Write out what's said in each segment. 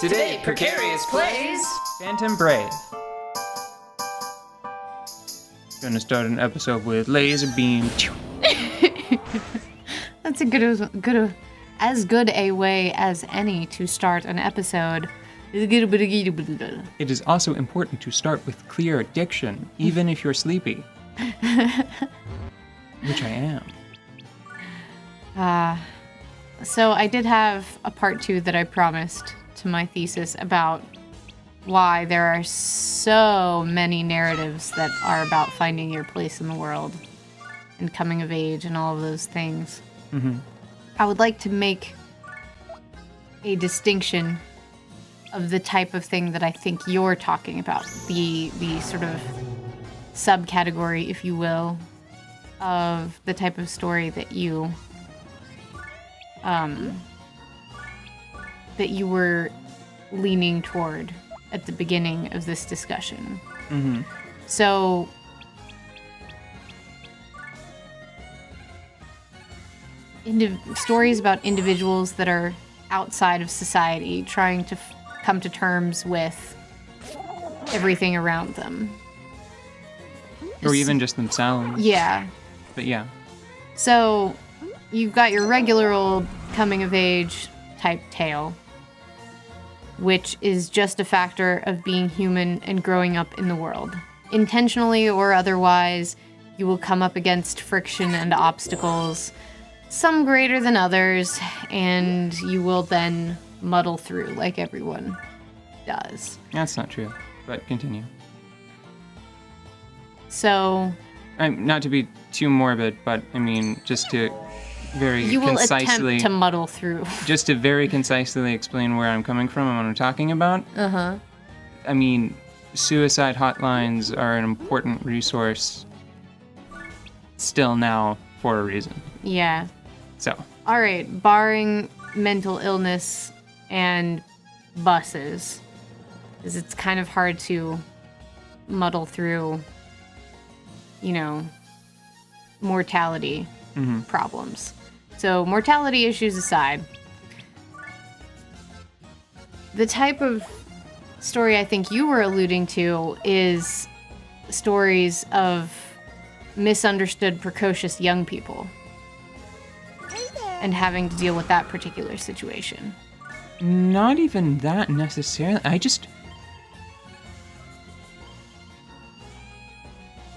Today, Precarious plays Phantom Brave. Gonna start an episode with laser beam. That's as good a way as any to start an episode. It is also important to start with clear diction, even if you're sleepy. Which I am. So I did have a part 2 that I promised to my thesis about why there are so many narratives that are about finding your place in the world and coming of age and all of those things. Mm-hmm. I would like to make a distinction of the type of thing that I think you're talking about, the sort of subcategory, if you will, of the type of story that you were leaning toward at the beginning of this discussion. Mm-hmm. So stories about individuals that are outside of society trying to come to terms with everything around them. Or even just themselves. Yeah. But yeah. So you've got your regular old coming of age type tale, which is just a factor of being human and growing up in the world. Intentionally or otherwise, you will come up against friction and obstacles, some greater than others, and you will then muddle through like everyone does. That's not true, but continue. So... not to be too morbid, but I mean, just to very you will concisely... attempt to muddle through. Just to very concisely explain where I'm coming from and what I'm talking about. Uh-huh. I mean, suicide hotlines are an important resource still now for a reason. Yeah. So. All right, barring mental illness and buses, because it's kind of hard to muddle through, mortality problems. So mortality issues aside, the type of story I think you were alluding to is stories of misunderstood, precocious young people and having to deal with that particular situation. Not even that necessarily.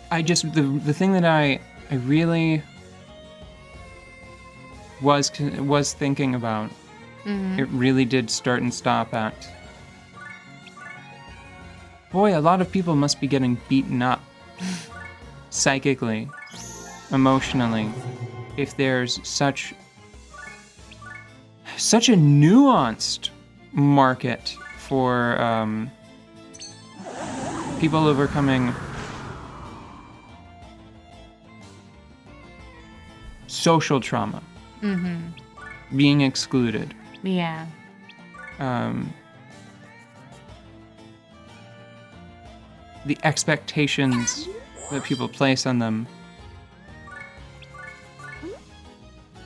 The thing that I really was thinking about, it really did start and stop at, boy, a lot of people must be getting beaten up psychically, emotionally, if there's such a nuanced market for people overcoming social trauma, being excluded. Yeah. The expectations that people place on them,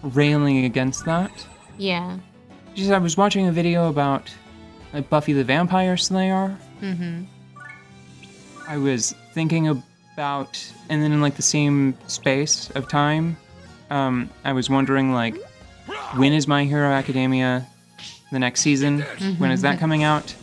railing against that. Yeah. I was watching a video about Buffy the Vampire Slayer. I was thinking about, and then in the same space of time, I was wondering when is My Hero Academia the next season? When is that coming out?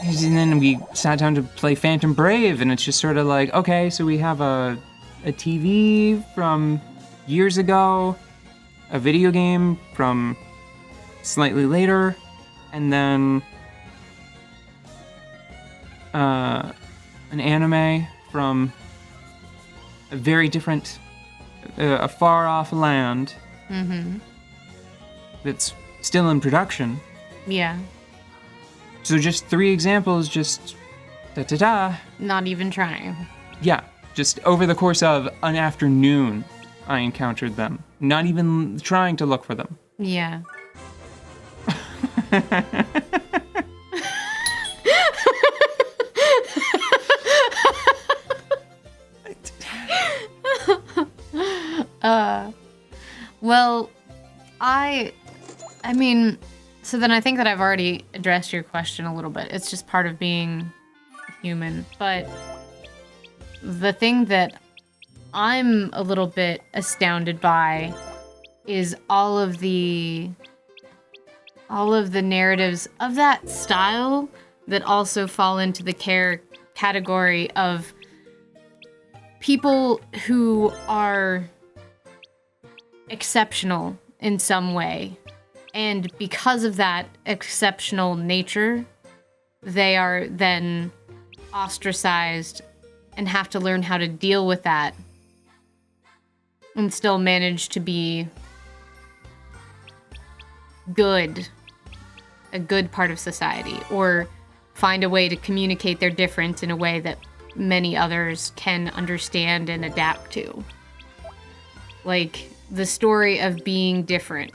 And then we sat down to play Phantom Brave, and it's just sort of okay, so we have a TV from years ago, a video game from slightly later, and then an anime from a very different, a far-off land that's still in production. Yeah. So just 3 examples, just da-da-da. Not even trying. Yeah, just over the course of an afternoon, I encountered them. Not even trying to look for them. Yeah. Well, I I mean, so then I think that I've already addressed your question a little bit. It's just part of being human. But the thing that I'm a little bit astounded by is all of the narratives of that style that also fall into the category of people who are exceptional in some way. And because of that exceptional nature, they are then ostracized and have to learn how to deal with that and still manage to be good, a good part of society, or find a way to communicate their difference in a way that many others can understand and adapt to. Like the story of being different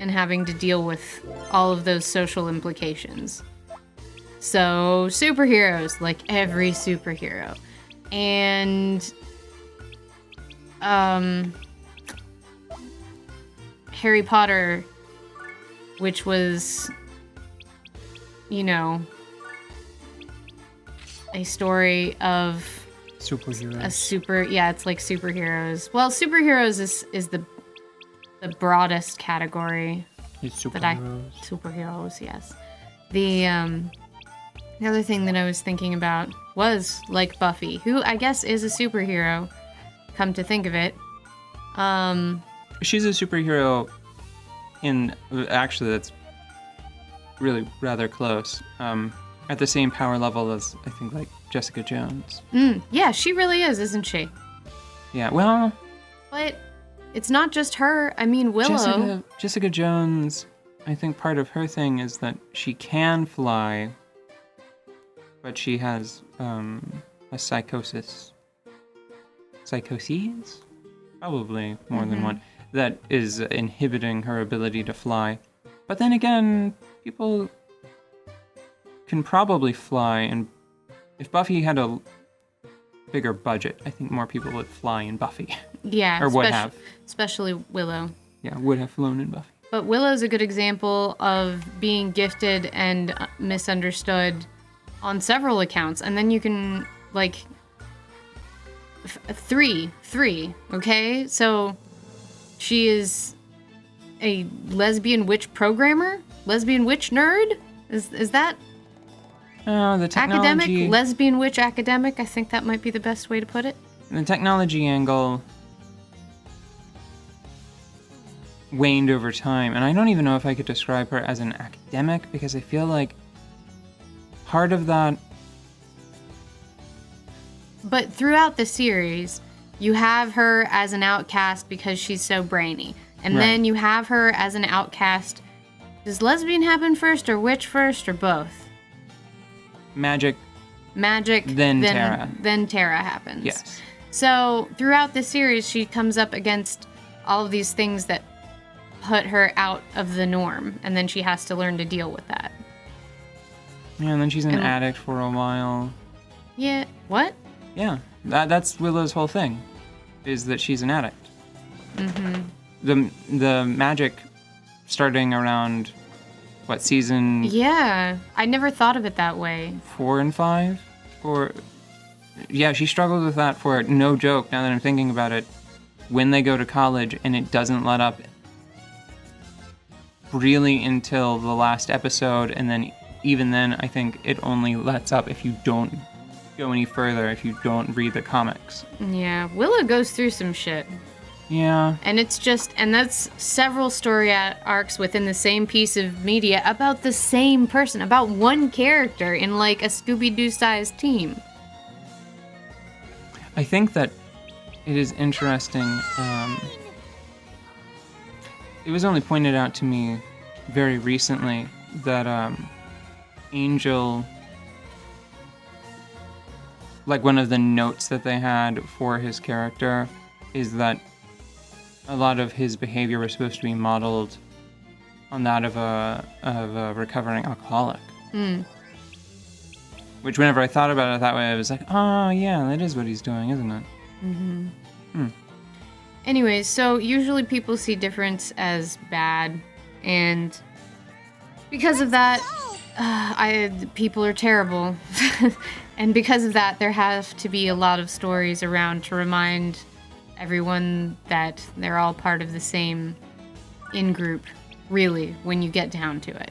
and having to deal with all of those social implications. So, superheroes, like every superhero. And Harry Potter, which was, you know, a story of Superheroes. it's like superheroes. Well, superheroes is the broadest category. It's Superheroes, yes. The other thing that I was thinking about was like Buffy, who I guess is a superhero, come to think of it. She's a superhero actually that's really rather close. At the same power level as, I think, like Jessica Jones. Yeah, she really is, isn't she? Yeah, well... But it's not just her. I mean, Willow... Jessica Jones, I think part of her thing is that she can fly, but she has a psychosis. Psychoses? Probably more than one. That is inhibiting her ability to fly. But then again, people can probably fly, and if Buffy had a bigger budget, I think more people would fly in Buffy. Yeah. Or would have. Especially Willow. Yeah, would have flown in Buffy. But Willow's a good example of being gifted and misunderstood on several accounts. And then you can, like, three, okay? So she is a lesbian witch programmer? Lesbian witch nerd? Is that... The technology... Academic? Lesbian witch academic? I think that might be the best way to put it. The technology angle waned over time, and I don't even know if I could describe her as an academic, because I feel like part of that... But throughout the series, you have her as an outcast because she's so brainy. And then you have her as an outcast. Does lesbian happen first, or witch first, or both? Magic, then Terra. Then Terra happens. Yes. So throughout the series, she comes up against all of these things that put her out of the norm, and then she has to learn to deal with that. Yeah, and then she's an addict for a while. Yeah. What? Yeah, that's Willow's whole thing, is that she's an addict. The magic starting around... What, season... Yeah, I never thought of it that way. 4 and 5? Yeah, she struggled with that for, no joke, now that I'm thinking about it, when they go to college, and it doesn't let up really until the last episode, and then even then, I think it only lets up if you don't go any further, if you don't read the comics. Yeah, Willow goes through some shit. Yeah. And that's several story arcs within the same piece of media about the same person, about one character in like a Scooby-Doo sized team. I think that it is interesting. It was only pointed out to me very recently that Angel, like one of the notes that they had for his character is that a lot of his behavior was supposed to be modeled on that of a recovering alcoholic. Which, whenever I thought about it that way, I was like, oh, yeah, that is what he's doing, isn't it? Anyways, so usually people see difference as bad, And because of that, people are terrible. And because of that, there have to be a lot of stories around to remind everyone that they're all part of the same in-group, really, when you get down to it.